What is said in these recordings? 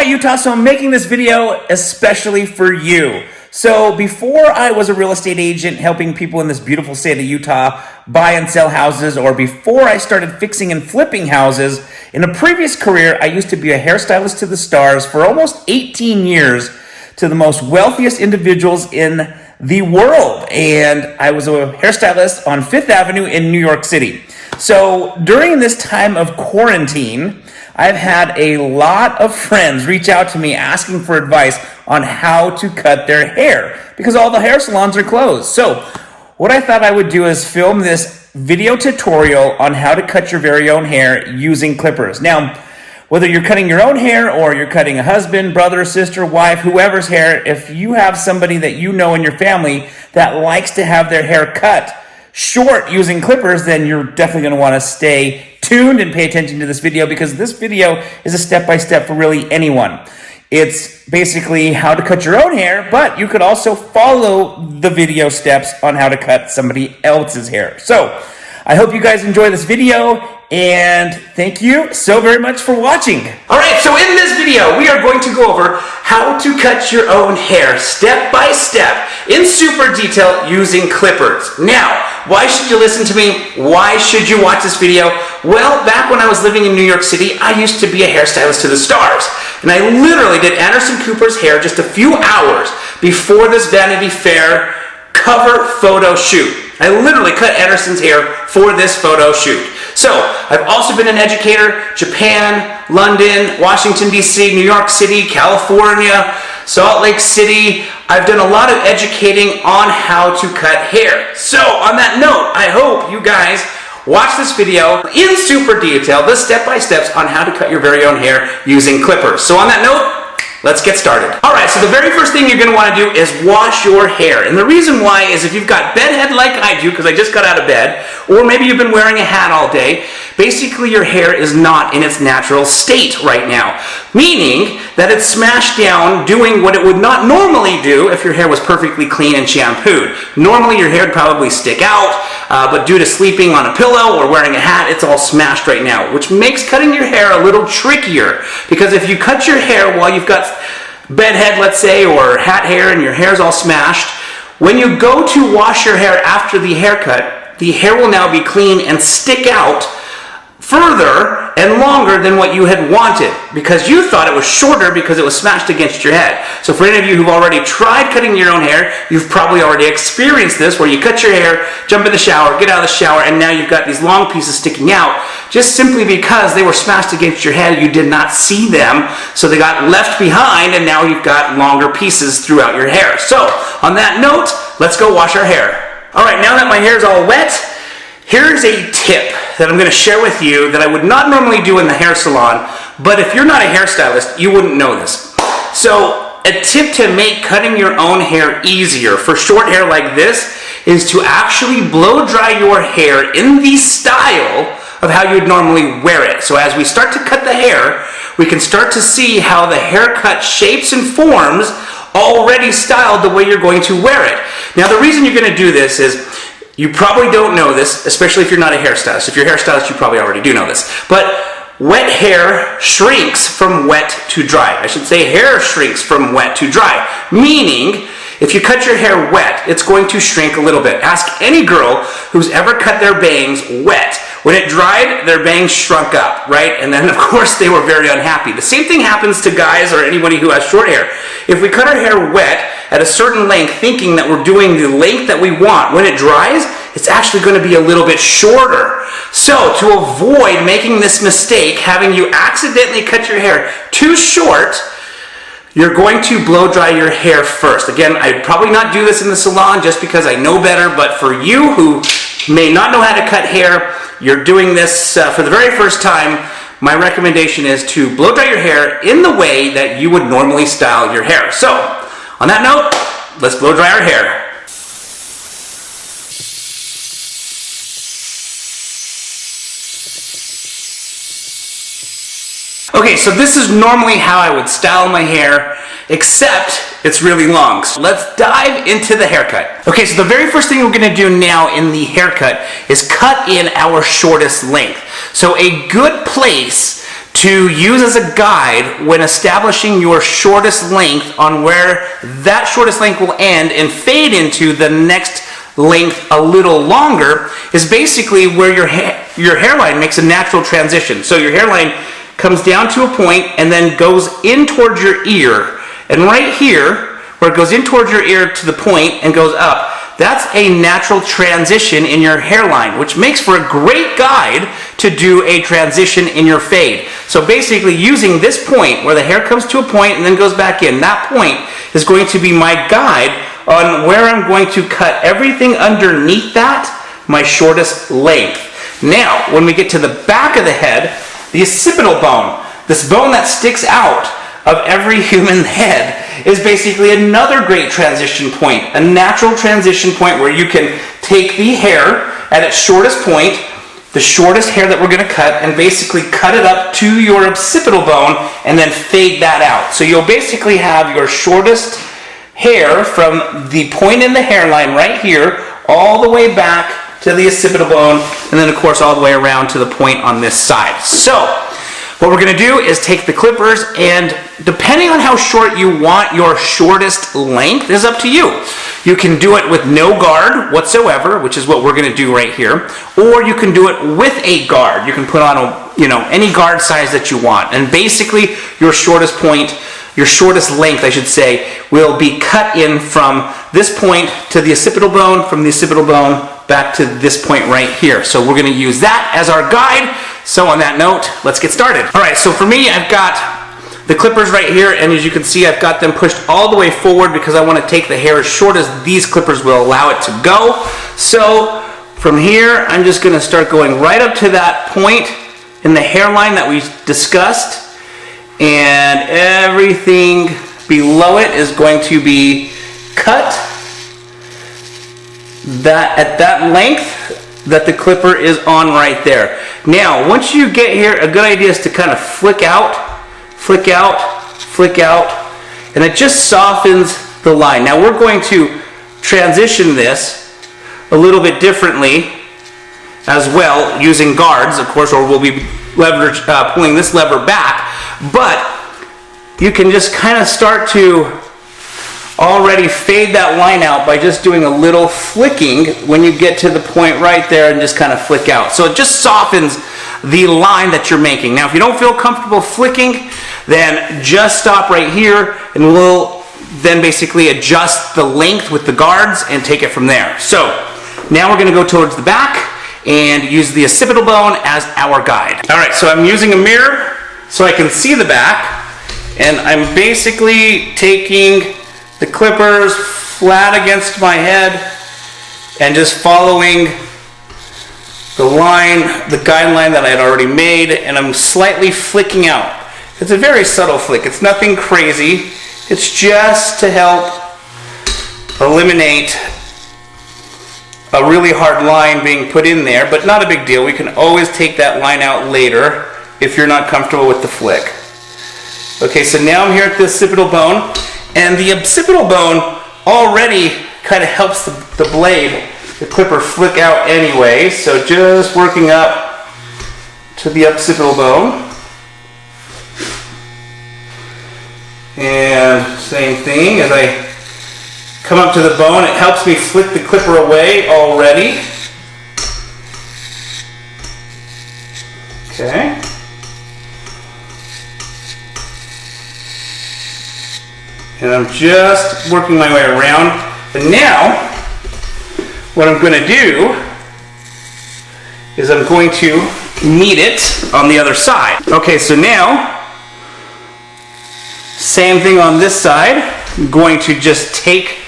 Utah, so I'm making this video especially for you. So before I was a real estate agent helping people in this beautiful state of Utah buy and sell houses, or before I started fixing and flipping houses, in a previous career, I used to be a hairstylist to the stars for almost 18 years to the most wealthiest individuals in the world. And I was a hairstylist on 5th Avenue in New York City. So during this time of quarantine, I've had a lot of friends reach out to me asking for advice on how to cut their hair because all the hair salons are closed. So what I thought I would do is film this video tutorial on how to cut your very own hair using clippers. Now, whether you're cutting your own hair or you're cutting a husband, brother, sister, wife, whoever's hair, if you have somebody that you know in your family that likes to have their hair cut short using clippers, then you're definitely going to want to stay tuned and pay attention to this video, because this video is a step-by-step for really anyone. It's basically how to cut your own hair, but you could also follow the video steps on how to cut somebody else's hair. So I hope you guys enjoy this video, and thank you so very much for watching. All right, so in this video, we are going to go over how to cut your own hair step by step in super detail using clippers. Now, why should you listen to me? Why should you watch this video? Well, back when I was living in New York City, I used to be a hairstylist to the stars. And I literally did Anderson Cooper's hair just a few hours before this Vanity Fair cover photo shoot. I literally cut Anderson's hair for this photo shoot. So, I've also been an educator, Japan, London, Washington, D.C., New York City, California, Salt Lake City. I've done a lot of educating on how to cut hair. So, on that note, I hope you guys watch this video in super detail, the step-by-steps on how to cut your very own hair using clippers. So on that note, let's get started. All right, so the very first thing you're going to want to do is wash your hair. And the reason why is if you've got bedhead like I do, because I just got out of bed, or maybe you've been wearing a hat all day, basically your hair is not in its natural state right now. Meaning that it's smashed down doing what it would not normally do if your hair was perfectly clean and shampooed. Normally your hair would probably stick out, but due to sleeping on a pillow or wearing a hat, it's all smashed right now, which makes cutting your hair a little trickier. Because if you cut your hair while you've got bedhead, let's say, or hat hair, and your hair's all smashed, when you go to wash your hair after the haircut, the hair will now be clean and stick out further and longer than what you had wanted, because you thought it was shorter because it was smashed against your head. So for any of you who've already tried cutting your own hair, you've probably already experienced this, where you cut your hair, jump in the shower, get out of the shower, and now you've got these long pieces sticking out just simply because they were smashed against your head. You did not see them, so they got left behind, and now you've got longer pieces throughout your hair. So on that note, let's go wash our hair. All right, now that my hair is all wet, here's a tip that I'm going to share with you that I would not normally do in the hair salon, but if you're not a hairstylist, you wouldn't know this. So, a tip to make cutting your own hair easier for short hair like this is to actually blow dry your hair in the style of how you'd normally wear it. So as we start to cut the hair, we can start to see how the haircut shapes and forms already styled the way you're going to wear it. Now, the reason you're going to do this is you probably don't know this, especially if you're not a hairstylist. If you're a hairstylist, you probably already do know this. But wet hair shrinks from wet to dry. I should say hair shrinks from wet to dry. Meaning, if you cut your hair wet, it's going to shrink a little bit. Ask any girl who's ever cut their bangs wet. When it dried, their bangs shrunk up, right? And then, of course, they were very unhappy. The same thing happens to guys or anybody who has short hair. If we cut our hair wet at a certain length, thinking that we're doing the length that we want, when it dries, it's actually going to be a little bit shorter. So, to avoid making this mistake, having you accidentally cut your hair too short, you're going to blow dry your hair first. Again, I'd probably not do this in the salon just because I know better, but for you who may not know how to cut hair, you're doing this for the very first time, my recommendation is to blow dry your hair in the way that you would normally style your hair. So, on that note, let's blow dry our hair. Okay, so this is normally how I would style my hair, except it's really long. So let's dive into the haircut. Okay, so the very first thing we're gonna do now in the haircut is cut in our shortest length. So a good place to use as a guide when establishing your shortest length on where that shortest length will end and fade into the next length a little longer is basically where your hairline makes a natural transition. So your hairline comes down to a point and then goes in towards your ear. And right here, where it goes in towards your ear to the point and goes up, that's a natural transition in your hairline, which makes for a great guide to do a transition in your fade. So basically using this point where the hair comes to a point and then goes back in, that point is going to be my guide on where I'm going to cut everything underneath that, my shortest length. Now, when we get to the back of the head, the occipital bone, this bone that sticks out of every human head, is basically another great transition point, a natural transition point where you can take the hair at its shortest point, the shortest hair that we're going to cut, and basically cut it up to your occipital bone and then fade that out. So you'll basically have your shortest hair from the point in the hairline right here all the way back to the occipital bone, and then of course all the way around to the point on this side. So what we're going to do is take the clippers, and depending on how short you want your shortest length is up to you. You can do it with no guard whatsoever, which is what we're going to do right here, or you can do it with a guard. You can put on any guard size that you want, and basically your shortest point, your shortest length I should say, will be cut in from this point to the occipital bone, from the occipital bone back to this point right here. So we're going to use that as our guide. So on that note, let's get started. All right, so for me, I've got the clippers right here, and as you can see, I've got them pushed all the way forward because I want to take the hair as short as these clippers will allow it to go. So from here, I'm just going to start going right up to that point in the hairline that we discussed, and everything below it is going to be cut at that length that the clipper is on right there. Now, once you get here, a good idea is to kind of flick out, flick out, flick out, and it just softens the line. Now we're going to transition this a little bit differently as well, using guards, of course, or we'll be pulling this lever back, but you can just kind of start to already fade that line out by just doing a little flicking when you get to the point right there, and just kind of flick out. So it just softens the line that you're making. Now if you don't feel comfortable flicking, then just stop right here, and we'll then basically adjust the length with the guards and take it from there. So now we're going to go towards the back and use the occipital bone as our guide. All right, so I'm using a mirror so I can see the back, and I'm basically taking the clippers flat against my head and just following the line, the guideline that I had already made, and I'm slightly flicking out. It's a very subtle flick. It's nothing crazy. It's just to help eliminate a really hard line being put in there, but not a big deal. We can always take that line out later if you're not comfortable with the flick. Okay, so now I'm here at the occipital bone, and the occipital bone already kind of helps the blade, the clipper, flick out anyway. So just working up to the occipital bone. And same thing, as I come up to the bone, it helps me flick the clipper away already. Okay. And I'm just working my way around. And now, what I'm going to do is I'm going to meet it on the other side. Okay, so now, same thing on this side. I'm going to just take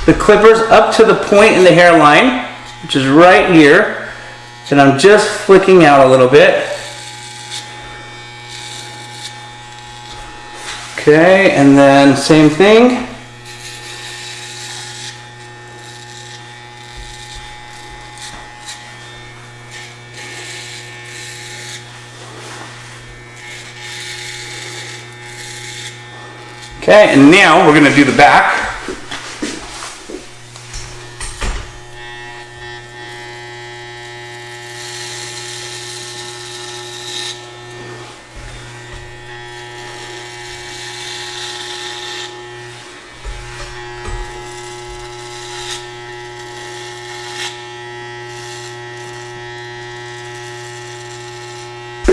the clippers up to the point in the hairline, which is right here, and I'm just flicking out a little bit. Okay, and then same thing. Okay, and now we're going to do the back.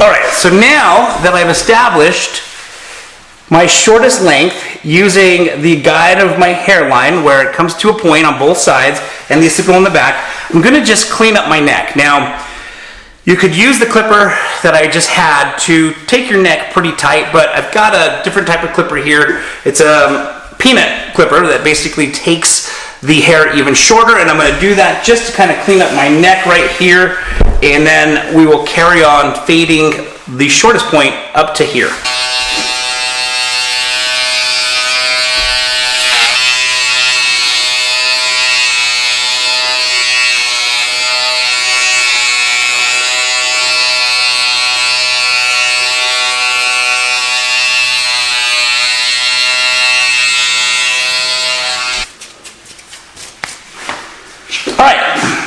All right, so now that I've established my shortest length using the guide of my hairline where it comes to a point on both sides and the acipital in the back, I'm gonna just clean up my neck. Now, you could use the clipper that I just had to take your neck pretty tight, but I've got a different type of clipper here. It's a peanut clipper that basically takes the hair even shorter, and I'm gonna do that just to kind of clean up my neck right here, and then we will carry on fading the shortest point up to here.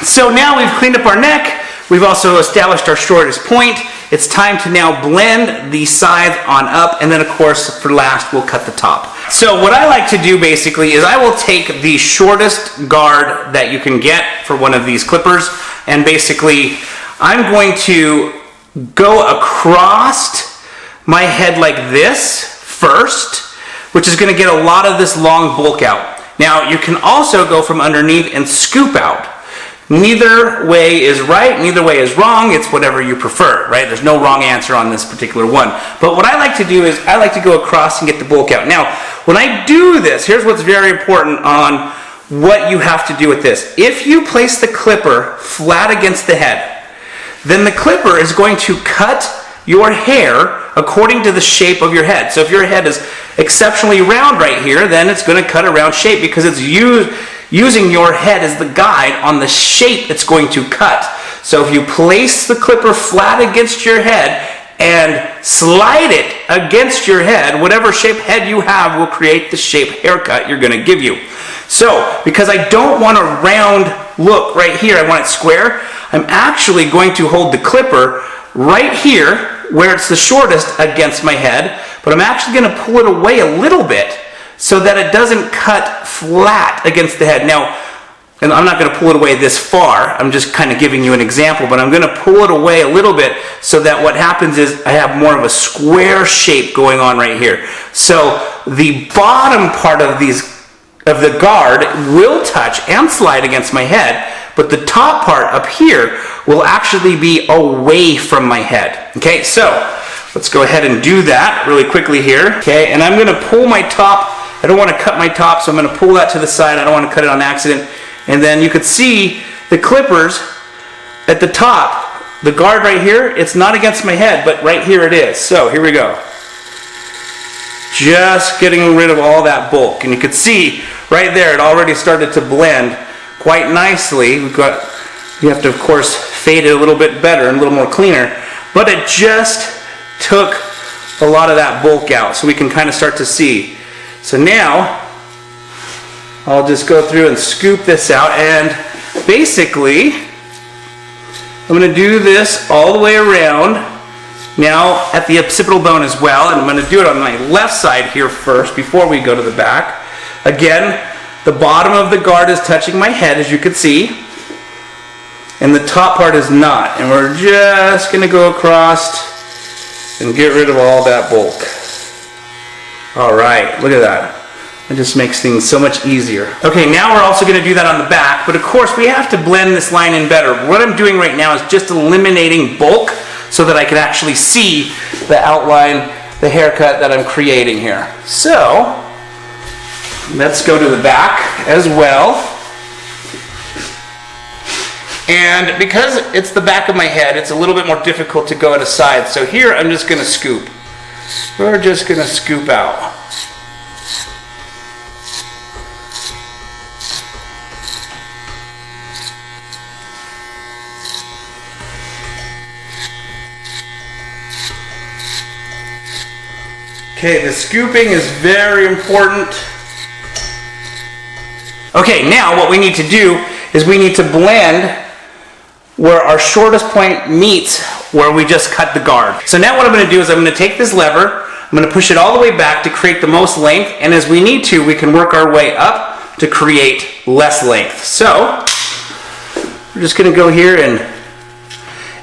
So now we've cleaned up our neck, we've also established our shortest point. It's time to now blend the sides on up, and then of course for last we'll cut the top. So what I like to do basically is I will take the shortest guard that you can get for one of these clippers, and basically I'm going to go across my head like this first, which is going to get a lot of this long bulk out. Now you can also go from underneath and scoop out. Neither way is right, neither way is wrong, it's whatever you prefer, right? There's no wrong answer on this particular one. But what I like to do is I like to go across and get the bulk out. Now, when I do this, here's what's very important on what you have to do with this. If you place the clipper flat against the head, then the clipper is going to cut your hair according to the shape of your head. So if your head is exceptionally round right here, then it's going to cut a round shape because it's using your head as the guide on the shape it's going to cut. So if you place the clipper flat against your head and slide it against your head, whatever shape head you have will create the shape haircut you're going to give you. So because I don't want a round look right here, I want it square, I'm actually going to hold the clipper right here where it's the shortest against my head, but I'm actually going to pull it away a little bit so that it doesn't cut flat against the head. Now, and I'm not going to pull it away this far, I'm just kind of giving you an example, but I'm going to pull it away a little bit so that what happens is I have more of a square shape going on right here. So the bottom part of the guard will touch and slide against my head, but the top part up here will actually be away from my head. Okay, so let's go ahead and do that really quickly here. Okay, and I'm going to pull my top. I don't want to cut my top, so I'm going to pull that to the side. I don't want to cut it on accident. And then you could see the clippers at the top, the guard right here, it's not against my head, but right here it is. So here we go. Just getting rid of all that bulk. And you could see right there, it already started to blend quite nicely. You have to, of course, fade it a little bit better and a little more cleaner, but it just took a lot of that bulk out, so we can kind of start to see. So now, I'll just go through and scoop this out, and basically, I'm going to do this all the way around, now at the occipital bone as well, and I'm going to do it on my left side here first before we go to the back. Again, the bottom of the guard is touching my head, as you can see, and the top part is not. And we're just going to go across and get rid of all that bulk. All right, look at that. It just makes things so much easier. Okay, now we're also going to do that on the back, but of course we have to blend this line in better. What I'm doing right now is just eliminating bulk so that I can actually see the outline, the haircut that I'm creating here. So, let's go to the back as well. And because it's the back of my head, it's a little bit more difficult to go at a side. So here I'm just going to scoop. We're just going to scoop out. Okay, the scooping is very important. Okay, now what we need to do is we need to blend where our shortest point meets where we just cut the guard. So now what I'm going to do is I'm going to take this lever, I'm going to push it all the way back to create the most length, and as we need to, we can work our way up to create less length. So we're just going to go here and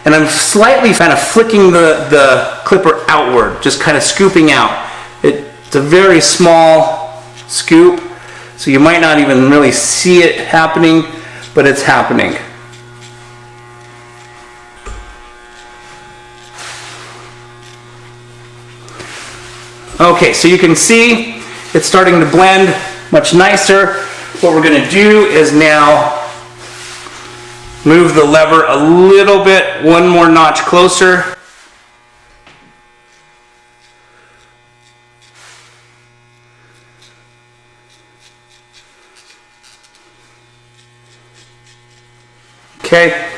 and I'm slightly kind of flicking the clipper outward, just kind of scooping out. It's a very small scoop, so you might not even really see it happening, but it's happening. Okay, so you can see it's starting to blend much nicer. What we're going to do is now move the lever a little bit, one more notch closer. Okay,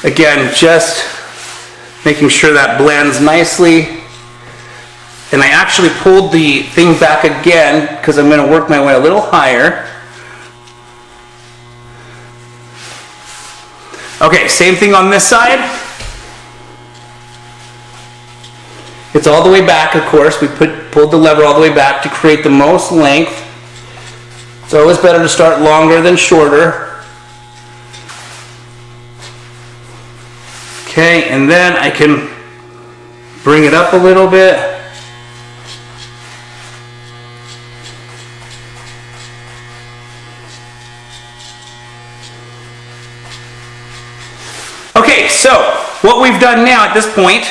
again, just making sure that blends nicely. And I actually pulled the thing back again because I'm going to work my way a little higher. Okay, same thing on this side. It's all the way back, of course. We pulled the lever all the way back to create the most length. It's always better to start longer than shorter. Okay, and then I can bring it up a little bit. Okay, so what we've done now at this point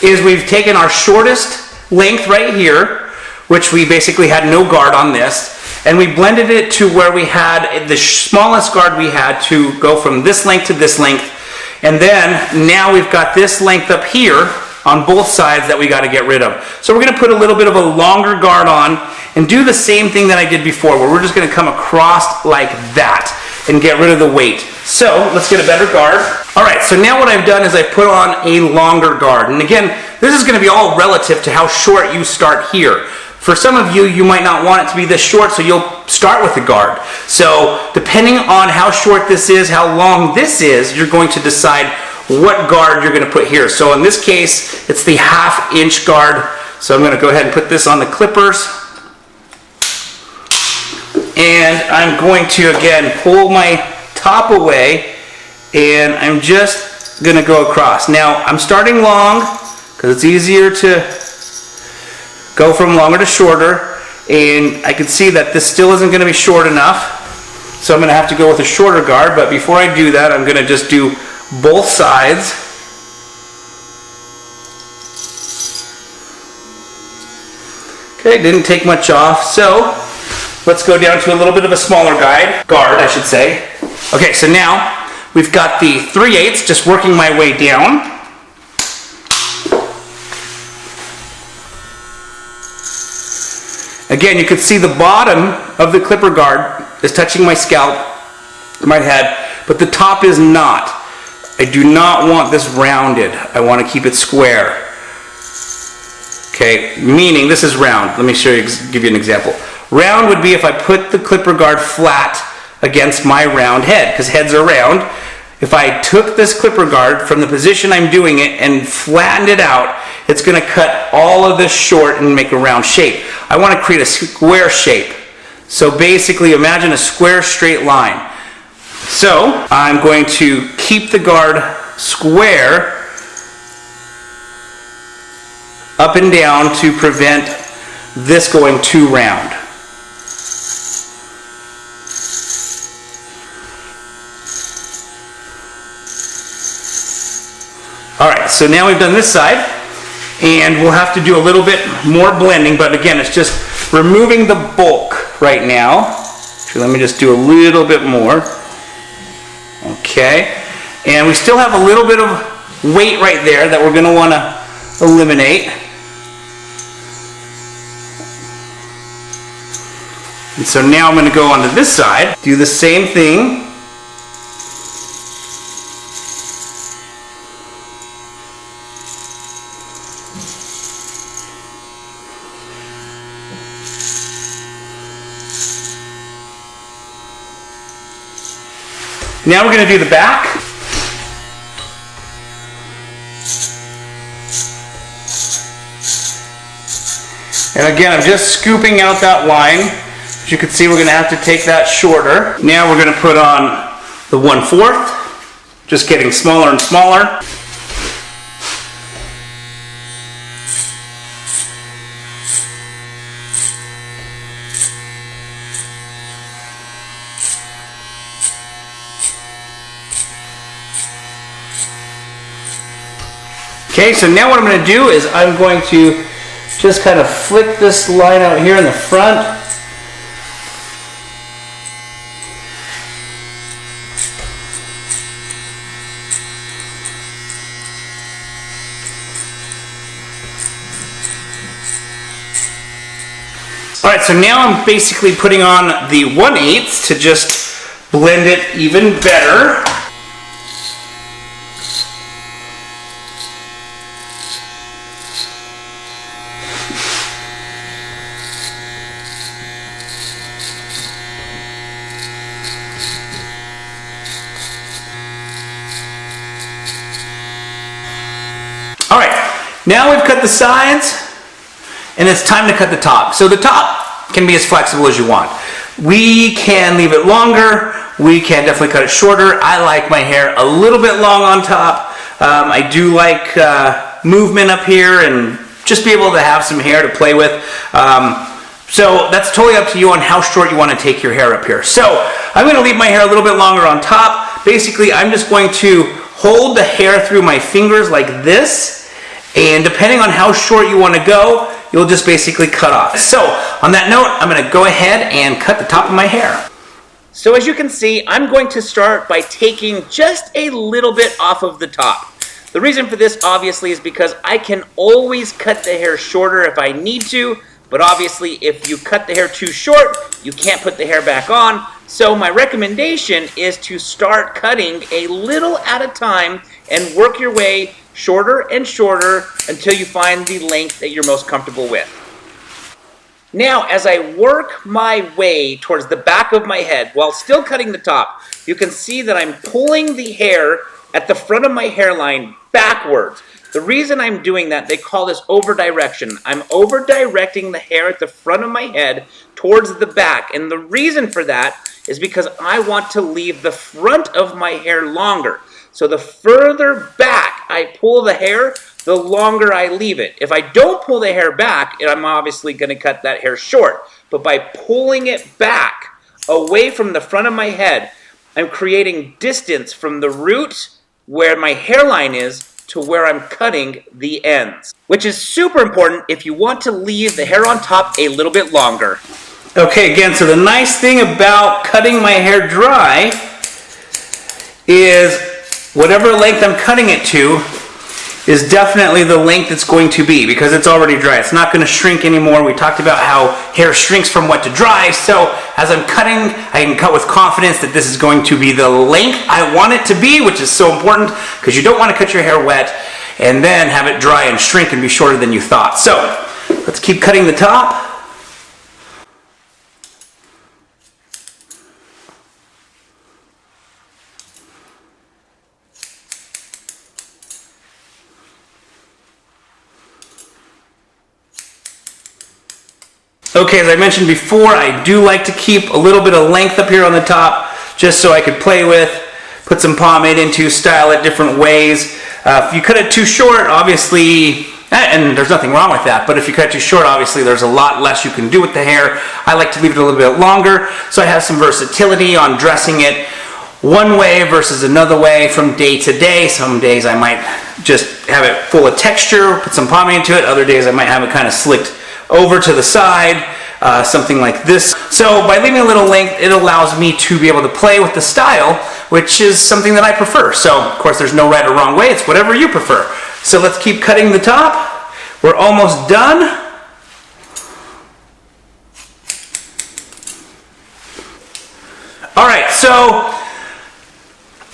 is we've taken our shortest length right here, which we basically had no guard on this, and we blended it to where we had the smallest guard we had to go from this length to this length, and then now we've got this length up here on both sides that we got to get rid of. So we're going to put a little bit of a longer guard on and do the same thing that I did before, where we're just going to come across like that and get rid of the weight. So let's get a better guard. All right, so now what I've done is I put on a longer guard. And again, this is gonna be all relative to how short you start here. For some of you, you might not want it to be this short, so you'll start with the guard. So depending on how short this is, how long this is, you're going to decide what guard you're gonna put here. So in this case, it's the 1/2 inch guard. So I'm gonna go ahead and put this on the clippers. And I'm going to, again, pull my top away, and I'm just gonna go across. Now, I'm starting long, because it's easier to go from longer to shorter, and I can see that this still isn't gonna be short enough, so I'm gonna have to go with a shorter guard, but before I do that, I'm gonna just do both sides. Okay, didn't take much off, so let's go down to a little bit of a smaller guard, I should say. Okay, so now we've got the 3/8, just working my way down. Again, you can see the bottom of the clipper guard is touching my scalp, my head, but the top is not. I do not want this rounded. I want to keep it square. Okay, meaning this is round. Let me give you an example. Round would be if I put the clipper guard flat against my round head, because heads are round. If I took this clipper guard from the position I'm doing it and flattened it out, it's going to cut all of this short and make a round shape. I want to create a square shape. So basically imagine a square straight line. So I'm going to keep the guard square up and down to prevent this going too round. All right, so now we've done this side, and we'll have to do a little bit more blending, but again, it's just removing the bulk right now. So let me just do a little bit more. Okay, and we still have a little bit of weight right there that we're gonna wanna eliminate. And so now I'm gonna go onto this side, do the same thing. Now we're going to do the back. And again, I'm just scooping out that line. As you can see, we're going to have to take that shorter. Now we're going to put on the 1/4, just getting smaller and smaller. Okay, so now what I'm going to do is I'm going to just kind of flick this line out here in the front. All right, so now I'm basically putting on the 1/8 to just blend it even better. All right, now we've cut the sides, and it's time to cut the top. So the top can be as flexible as you want. We can leave it longer. We can definitely cut it shorter. I like my hair a little bit long on top. I do like movement up here and just be able to have some hair to play with. So that's totally up to you on how short you want to take your hair up here. So I'm going to leave my hair a little bit longer on top. Basically, I'm just going to hold the hair through my fingers like this. And depending on how short you want to go, you'll just basically cut off. So on that note, I'm going to go ahead and cut the top of my hair. So as you can see, I'm going to start by taking just a little bit off of the top. The reason for this obviously is because I can always cut the hair shorter if I need to, but obviously if you cut the hair too short, you can't put the hair back on. So my recommendation is to start cutting a little at a time and work your way shorter and shorter until you find the length that you're most comfortable with. Now, as I work my way towards the back of my head while still cutting the top, you can see that I'm pulling the hair at the front of my hairline backwards. The reason I'm doing that, they call this over-direction. I'm over-directing the hair at the front of my head towards the back. And the reason for that is because I want to leave the front of my hair longer. So the further back I pull the hair, the longer I leave it. If I don't pull the hair back, I'm obviously going to cut that hair short. But by pulling it back away from the front of my head, I'm creating distance from the root where my hairline is to where I'm cutting the ends, which is super important if you want to leave the hair on top a little bit longer. Okay, again, so the nice thing about cutting my hair dry is whatever length I'm cutting it to is definitely the length it's going to be because it's already dry. It's not going to shrink anymore. We talked about how hair shrinks from wet to dry. So as I'm cutting, I can cut with confidence that this is going to be the length I want it to be, which is so important because you don't want to cut your hair wet and then have it dry and shrink and be shorter than you thought. So let's keep cutting the top. Okay, as I mentioned before, I do like to keep a little bit of length up here on the top just so I could play with, put some pomade into, style it different ways. If you cut it too short, obviously, and there's nothing wrong with that, but if you cut it too short, obviously there's a lot less you can do with the hair. I like to leave it a little bit longer so I have some versatility on dressing it one way versus another way from day to day. Some days I might just have it full of texture, put some pomade into it. Other days I might have it kind of slicked over to the side, something like this. So by leaving a little length, it allows me to be able to play with the style, which is something that I prefer. So of course there's no right or wrong way, it's whatever you prefer. So let's keep cutting the top. We're almost done. All right, so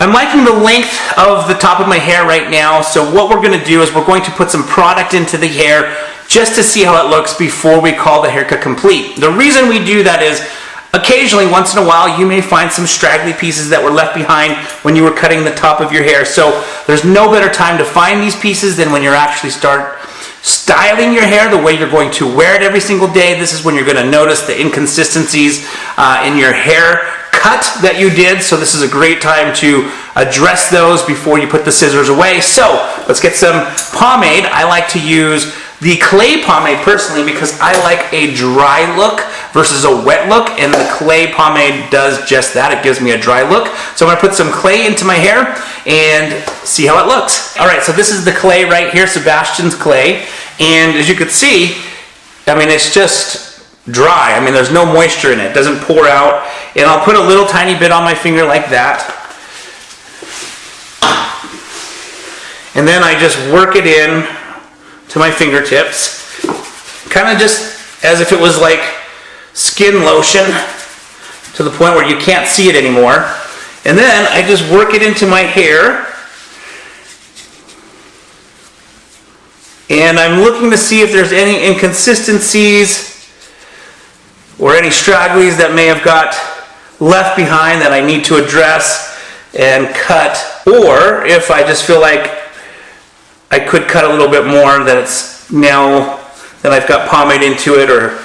I'm liking the length of the top of my hair right now. So what we're going to do is we're going to put some product into the hair just to see how it looks before we call the haircut complete. The reason we do that is occasionally, once in a while, you may find some straggly pieces that were left behind when you were cutting the top of your hair. So there's no better time to find these pieces than when you're actually start styling your hair the way you're going to wear it every single day. This is when you're going to notice the inconsistencies in your hair cut that you did. So this is a great time to address those before you put the scissors away. So let's get some pomade. I like to use the clay pomade personally because I like a dry look versus a wet look, and the clay pomade does just that. It gives me a dry look. So I'm gonna put some clay into my hair and see how it looks. All right, so this is the clay right here, Sebastian's clay. And as you can see, I mean, it's just dry. I mean, there's no moisture in it. It doesn't pour out. And I'll put a little tiny bit on my finger like that. And then I just work it in to my fingertips, kind of just as if it was like skin lotion, to the point where you can't see it anymore. And then I just work it into my hair. And I'm looking to see if there's any inconsistencies or any stragglies that may have got left behind that I need to address and cut, or if I just feel like I could cut a little bit more, that it's now that I've got pomade into it, or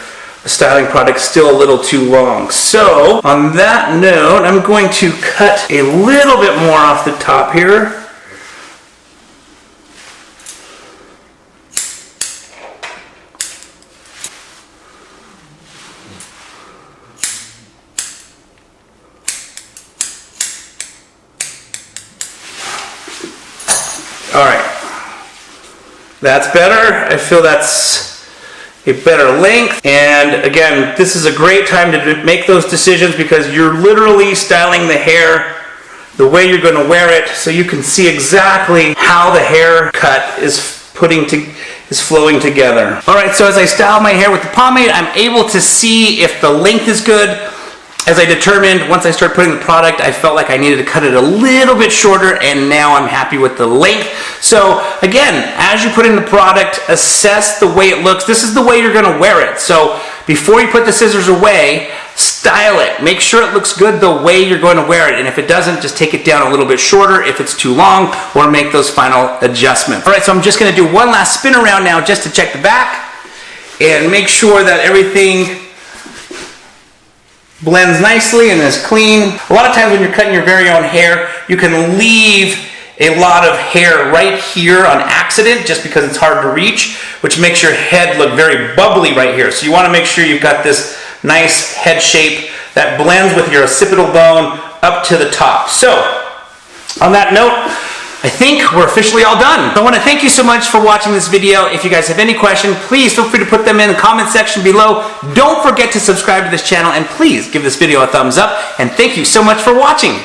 the styling product's still a little too long. So on that note, I'm going to cut a little bit more off the top here. All right. That's better. I feel that's a better length. And again, this is a great time to make those decisions, because you're literally styling the hair the way you're going to wear it, so you can see exactly how the haircut is flowing together. All right, so as I style my hair with the pomade, I'm able to see if the length is good. As I determined, once I started putting the product, I felt like I needed to cut it a little bit shorter, and now I'm happy with the length. So again, as you put in the product, assess the way it looks. This is the way you're gonna wear it. So before you put the scissors away, style it. Make sure it looks good the way you're going to wear it. And if it doesn't, just take it down a little bit shorter if it's too long, or make those final adjustments. All right, so I'm just gonna do one last spin around now just to check the back and make sure that everything blends nicely and is clean. A lot of times when you're cutting your very own hair, you can leave a lot of hair right here on accident just because it's hard to reach, which makes your head look very bubbly right here. So you want to make sure you've got this nice head shape that blends with your occipital bone up to the top. So on that note, I think we're officially all done. I want to thank you so much for watching this video. If you guys have any questions, please feel free to put them in the comment section below. Don't forget to subscribe to this channel, and please give this video a thumbs up. And thank you so much for watching.